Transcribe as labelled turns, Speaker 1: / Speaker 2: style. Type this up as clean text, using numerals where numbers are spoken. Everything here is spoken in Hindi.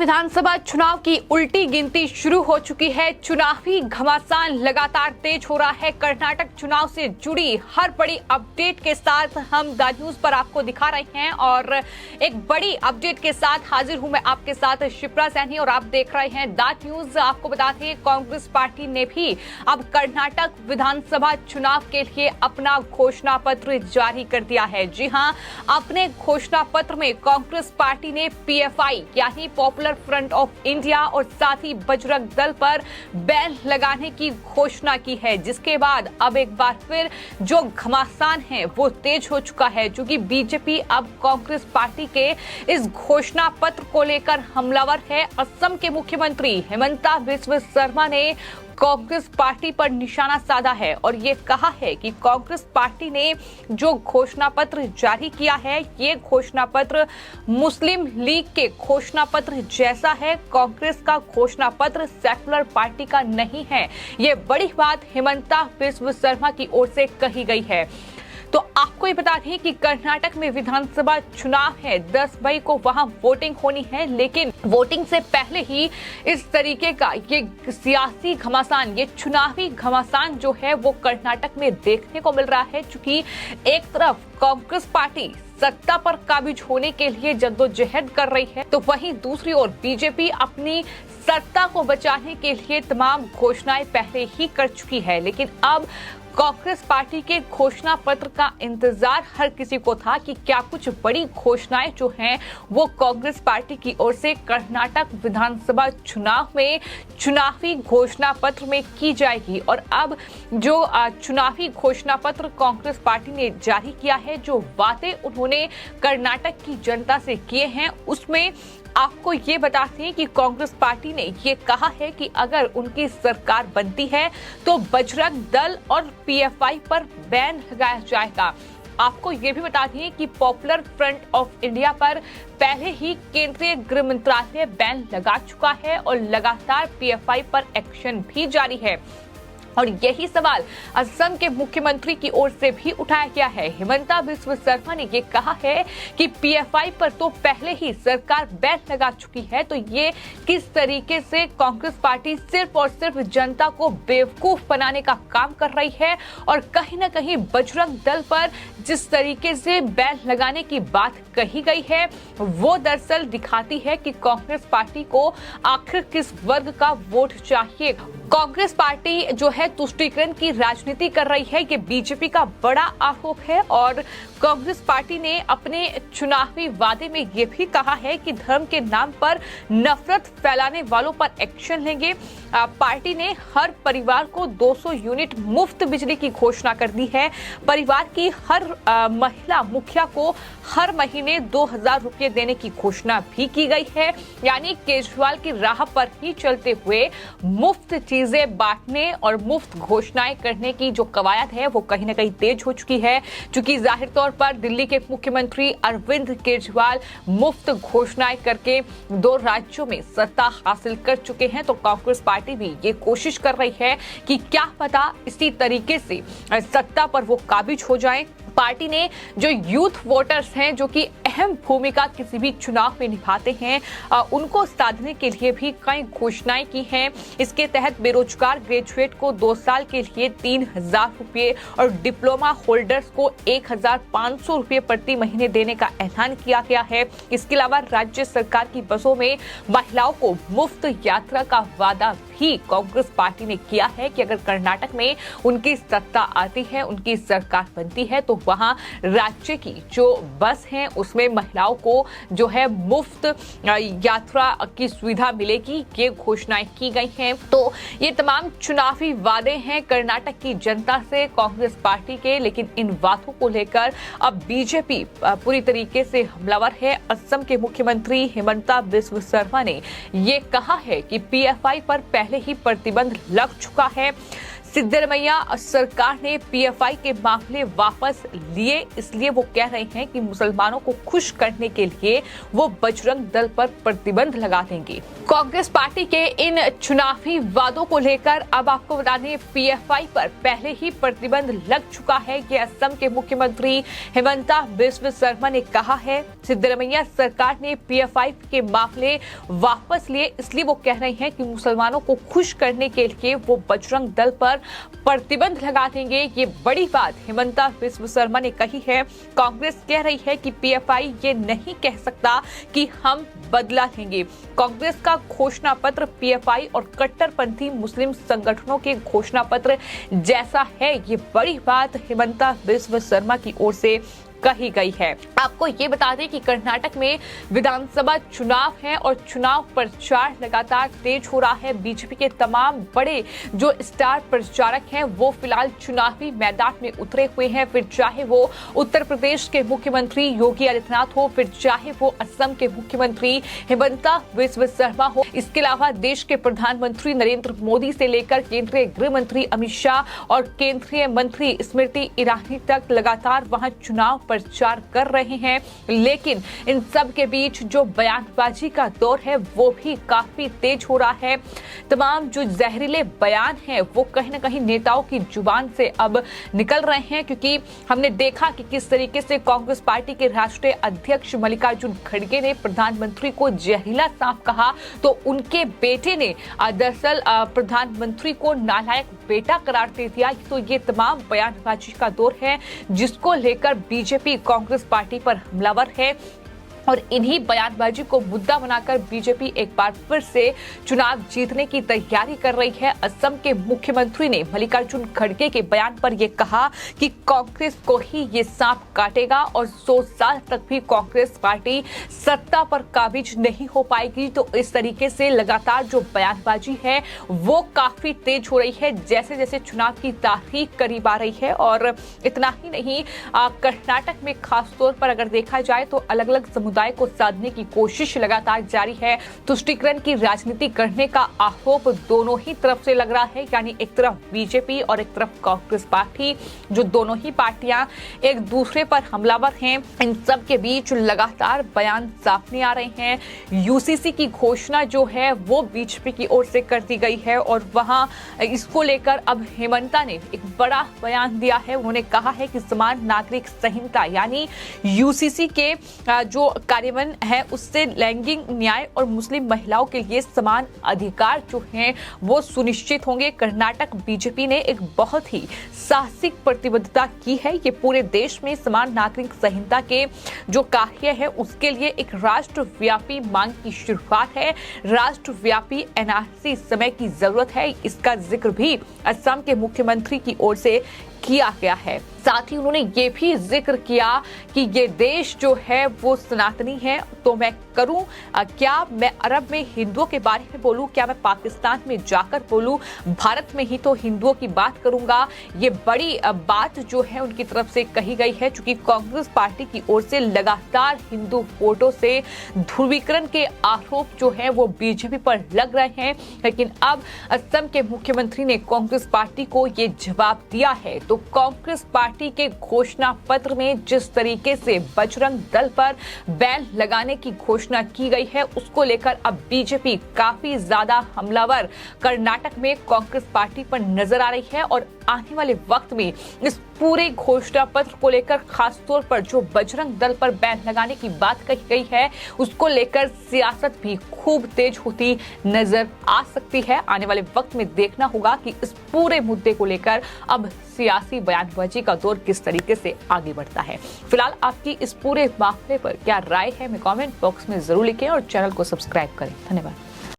Speaker 1: विधानसभा चुनाव की उल्टी गिनती शुरू हो चुकी है। चुनावी घमासान लगातार तेज हो रहा है। कर्नाटक चुनाव से जुड़ी हर बड़ी अपडेट के साथ हम द न्यूज पर आपको दिखा रहे हैं और एक बड़ी अपडेट के साथ हाजिर हूं मैं आपके साथ शिप्रा सैनी और आप देख रहे हैं द न्यूज। आपको बता दें कांग्रेस पार्टी ने भी अब कर्नाटक विधानसभा चुनाव के लिए अपना घोषणा पत्र जारी कर दिया है। जी हां, अपने घोषणा पत्र में कांग्रेस पार्टी ने पीएफआई यानी पॉपुलर फ्रंट ऑफ इंडिया और साथ ही बजरंग दल पर बैन लगाने की घोषणा की है, जिसके बाद अब एक बार फिर जो घमासान है वो तेज हो चुका है, क्योंकि बीजेपी अब कांग्रेस पार्टी के इस घोषणा पत्र को लेकर हमलावर है। असम के मुख्यमंत्री हिमंता बिस्वा शर्मा ने कांग्रेस पार्टी पर निशाना साधा है और ये कहा है कि कांग्रेस पार्टी ने जो घोषणा पत्र जारी किया है ये घोषणा पत्र मुस्लिम लीग के घोषणा पत्र जैसा है। कांग्रेस का घोषणा पत्र सेक्युलर पार्टी का नहीं है। ये बड़ी बात हिमंता बिस्वा शर्मा की ओर से कही गई है। तो आपको ये बता दें कि कर्नाटक में विधानसभा चुनाव है, 10 मई को वहां वोटिंग होनी है, लेकिन वोटिंग से पहले ही इस तरीके का ये सियासी घमासान, ये चुनावी घमासान जो है वो कर्नाटक में देखने को मिल रहा है। क्योंकि एक तरफ कांग्रेस पार्टी सत्ता पर काबिज होने के लिए जद्दोजहद कर रही है, तो वहीं दूसरी ओर बीजेपी अपनी सत्ता को बचाने के लिए तमाम घोषणाएं पहले ही कर चुकी है। लेकिन अब कांग्रेस पार्टी के घोषणा पत्र का इंतजार हर किसी को था कि क्या कुछ बड़ी घोषणाएं जो हैं वो कांग्रेस पार्टी की ओर से कर्नाटक विधानसभा चुनाव में चुनावी घोषणा पत्र में की जाएगी। और अब जो चुनावी घोषणा पत्र कांग्रेस पार्टी ने जारी किया है, जो वादे उन्होंने कर्नाटक की जनता से किए हैं, उसमें आपको ये बताते हैं कि कांग्रेस पार्टी ने ये कहा है कि अगर उनकी सरकार बनती है तो बजरंग दल और पीएफआई पर बैन लगाया जाएगा। आपको ये भी बता दें कि पॉपुलर फ्रंट ऑफ इंडिया पर पहले ही केंद्रीय गृह मंत्रालय बैन लगा चुका है और लगातार पीएफआई पर एक्शन भी जारी है। और यही सवाल असम के मुख्यमंत्री की ओर से भी उठाया गया है। हिमंता बिस्वा शर्मा ने ये कहा है कि पीएफआई पर तो पहले ही सरकार बैन लगा चुकी है, तो ये किस तरीके से कांग्रेस पार्टी सिर्फ और सिर्फ जनता को बेवकूफ बनाने का काम कर रही है। और कहीं ना कहीं बजरंग दल पर जिस तरीके से बैन लगाने की बात कही गई है वो दरअसल दिखाती है कि कांग्रेस पार्टी को आखिर किस वर्ग का वोट चाहिए। कांग्रेस पार्टी जो है तुष्टीकरण की राजनीति कर रही है, ये बीजेपी का बड़ा आरोप है। और कांग्रेस पार्टी ने अपने चुनावी वादे में ये भी कहा है कि धर्म के नाम पर नफरत फैलाने वालों पर एक्शन लेंगे। पार्टी ने हर परिवार को 200 यूनिट मुफ्त बिजली की घोषणा कर दी है। परिवार की हर महिला मुखिया को हर महीने 2000 रुपये देने की घोषणा भी की गई है। यानी केजरीवाल की राह पर ही चलते हुए मुफ्त चीजें बांटने और मुफ्त घोषणाएं करने की जो कवायद है वो कहीं ना कहीं तेज हो चुकी है। क्योंकि जाहिर तौर पर दिल्ली के मुख्यमंत्री अरविंद केजरीवाल मुफ्त घोषणाएं करके 2 राज्यों में सत्ता हासिल कर चुके हैं, तो कांग्रेस पार्टी भी ये कोशिश कर रही है कि क्या पता इसी तरीके से सत्ता पर वो काबिज हो जाए। पार्टी ने जो यूथ वोटर्स हैं जो कि अहम भूमिका किसी भी चुनाव में निभाते हैं, उनको साधने के लिए भी कई घोषणाएं की हैं। इसके तहत बेरोजगार ग्रेजुएट को 2 साल के लिए 3000 रुपये और डिप्लोमा होल्डर्स को 1500 रुपये प्रति महीने देने का ऐलान किया गया है। इसके अलावा राज्य सरकार की बसों में महिलाओं को मुफ्त यात्रा का वादा भी कांग्रेस पार्टी ने किया है कि अगर कर्नाटक में उनकी सत्ता आती है, उनकी सरकार बनती है, तो वहां राज्य की जो बस है उसमें महिलाओं को जो है मुफ्त यात्रा की सुविधा मिलेगी। ये घोषणाएं की गई हैं। तो ये तमाम चुनावी वादे हैं कर्नाटक की जनता से कांग्रेस पार्टी के, लेकिन इन वादों को लेकर अब बीजेपी पूरी तरीके से हमलावर है। असम के मुख्यमंत्री हिमंता बिस्वा शर्मा ने ये कहा है कि पीएफआई पर पहले ही प्रतिबंध लग चुका है। सिद्धरमैया सरकार ने पीएफआई के मामले वापस लिए, इसलिए वो कह रहे हैं कि मुसलमानों को खुश करने के लिए वो बजरंग दल पर प्रतिबंध लगा देंगे। कांग्रेस पार्टी के इन चुनावी वादों को लेकर अब आपको बता दें, पीएफआई पर पहले ही प्रतिबंध लग चुका है। ये असम के मुख्यमंत्री हिमंता बिस्वा शर्मा ने कहा है। सिद्धरमैया सरकार ने पीएफआई के मामले वापस लिए, इसलिए वो कह रहे हैं कि मुसलमानों को खुश करने के लिए वो बजरंग दल पर प्रतिबंध लगा देंगे। ये बड़ी बात हिमंता बिस्वा शर्मा ने कही है। कांग्रेस कह रही है कि पीएफआई ये नहीं कह सकता कि हम बदला लेंगे। कांग्रेस का घोषणा पत्र पीएफआई और कट्टरपंथी मुस्लिम संगठनों के घोषणा पत्र जैसा है। ये बड़ी बात हिमंता बिस्वा शर्मा की ओर से कही गई है। आपको ये बता दें कि कर्नाटक में विधानसभा चुनाव है और चुनाव प्रचार लगातार तेज हो रहा है। बीजेपी के तमाम बड़े जो स्टार प्रचारक हैं वो फिलहाल चुनावी मैदान में उतरे हुए हैं। फिर चाहे वो उत्तर प्रदेश के मुख्यमंत्री योगी आदित्यनाथ हो, फिर चाहे वो असम के मुख्यमंत्री हिमंता बिस्वा शर्मा हो, इसके अलावा देश के प्रधानमंत्री नरेंद्र मोदी से लेकर केंद्रीय गृह मंत्री अमित शाह और केंद्रीय मंत्री स्मृति ईरानी तक लगातार वहां चुनाव प्रचार कर रहे हैं। लेकिन इन सब के बीच जो बयानबाजी का दौर है वो भी काफी तेज हो रहा है। तमाम जो जहरीले बयान हैं वो कहीं ना कहीं नेताओं की जुबान से अब निकल रहे हैं, क्योंकि हमने देखा कि किस तरीके से कांग्रेस पार्टी के राष्ट्रीय अध्यक्ष मल्लिकार्जुन खड़गे ने प्रधानमंत्री को जहरीला सांप कहा, तो उनके बेटे ने दरअसल प्रधानमंत्री को नालायक बेटा करार दे दिया। तो ये तमाम बयानबाजी का दौर है जिसको लेकर बीजेपी कांग्रेस पार्टी पर हमलावर है और इन्हीं बयानबाजी को मुद्दा बनाकर बीजेपी एक बार फिर से चुनाव जीतने की तैयारी कर रही है। असम के मुख्यमंत्री ने मल्लिकार्जुन खड़गे के बयान पर यह कहा कि कांग्रेस को ही ये सांप काटेगा और 100 साल तक भी कांग्रेस पार्टी सत्ता पर काबिज नहीं हो पाएगी। तो इस तरीके से लगातार जो बयानबाजी है वो काफी तेज हो रही है जैसे जैसे चुनाव की तारीख करीब आ रही है। और इतना ही नहीं, कर्नाटक में खासतौर पर अगर देखा जाए तो अलग अलग समुदाय को साधने की कोशिश लगातार जारी है। तुष्टीकरण की राजनीति करने का आरोप दोनों ही तरफ से लग रहा है, यानी एक तरफ बीजेपी और एक तरफ कांग्रेस पार्टी, जो दोनों ही पार्टियां एक दूसरे पर हमलावर हैं। इन सब के बीच लगातार बयान सामने आ रहे हैं। यूसीसी की घोषणा जो है वो बीजेपी की ओर से कर दी गई है और वहां इसको लेकर अब हेमंता ने एक बड़ा बयान दिया है। उन्होंने कहा है कि समान नागरिक संहिता यानी यूसीसी के जो कार्यान्वयन है उससे लैंगिक न्याय और मुस्लिम महिलाओं के लिए समान अधिकार जो हैं वो सुनिश्चित होंगे। कर्नाटक बीजेपी ने एक बहुत ही साहसिक प्रतिबद्धता की है। ये पूरे देश में समान नागरिक संहिता के जो कार्य है उसके लिए एक राष्ट्रव्यापी मांग की शुरुआत है। राष्ट्रव्यापी एनआरसी समय की जरूरत है, इसका जिक्र भी असम के मुख्यमंत्री की ओर से किया गया है। साथ ही उन्होंने ये भी जिक्र किया कि ये देश जो है वो सनातनी है। तो मैं करूं क्या मैं अरब में हिंदुओं के बारे में बोलूं, क्या मैं पाकिस्तान में जाकर बोलूं, भारत में ही तो हिंदुओं की बात करूंगा। ये बड़ी बात जो है उनकी तरफ से कही गई है, क्योंकि कांग्रेस पार्टी की ओर से लगातार हिंदू वोटों से ध्रुवीकरण के आरोप जो है वो बीजेपी पर लग रहे हैं। लेकिन अब असम के मुख्यमंत्री ने कांग्रेस पार्टी को ये जवाब दिया है। तो कांग्रेस पार्टी के घोषणा पत्र में जिस तरीके से बजरंग दल पर बैन लगाने की घोषणा की गई है उसको लेकर अब बीजेपी काफी ज्यादा हमलावर कर्नाटक में कांग्रेस पार्टी पर नजर आ रही है। और आने वाले वक्त में इस पूरे घोषणा पत्र को लेकर खासतौर पर जो बजरंग दल पर बैन लगाने की बात कही गई है उसको लेकर सियासत भी खूब तेज होती नजर आ सकती है। आने वाले वक्त में देखना होगा कि इस पूरे मुद्दे को लेकर अब सियासी बयानबाजी का दौर किस तरीके से आगे बढ़ता है। फिलहाल आपकी इस पूरे मामले पर क्या राय है, मैं कमेंट बॉक्स में जरूर लिखें और चैनल को सब्सक्राइब करें। धन्यवाद।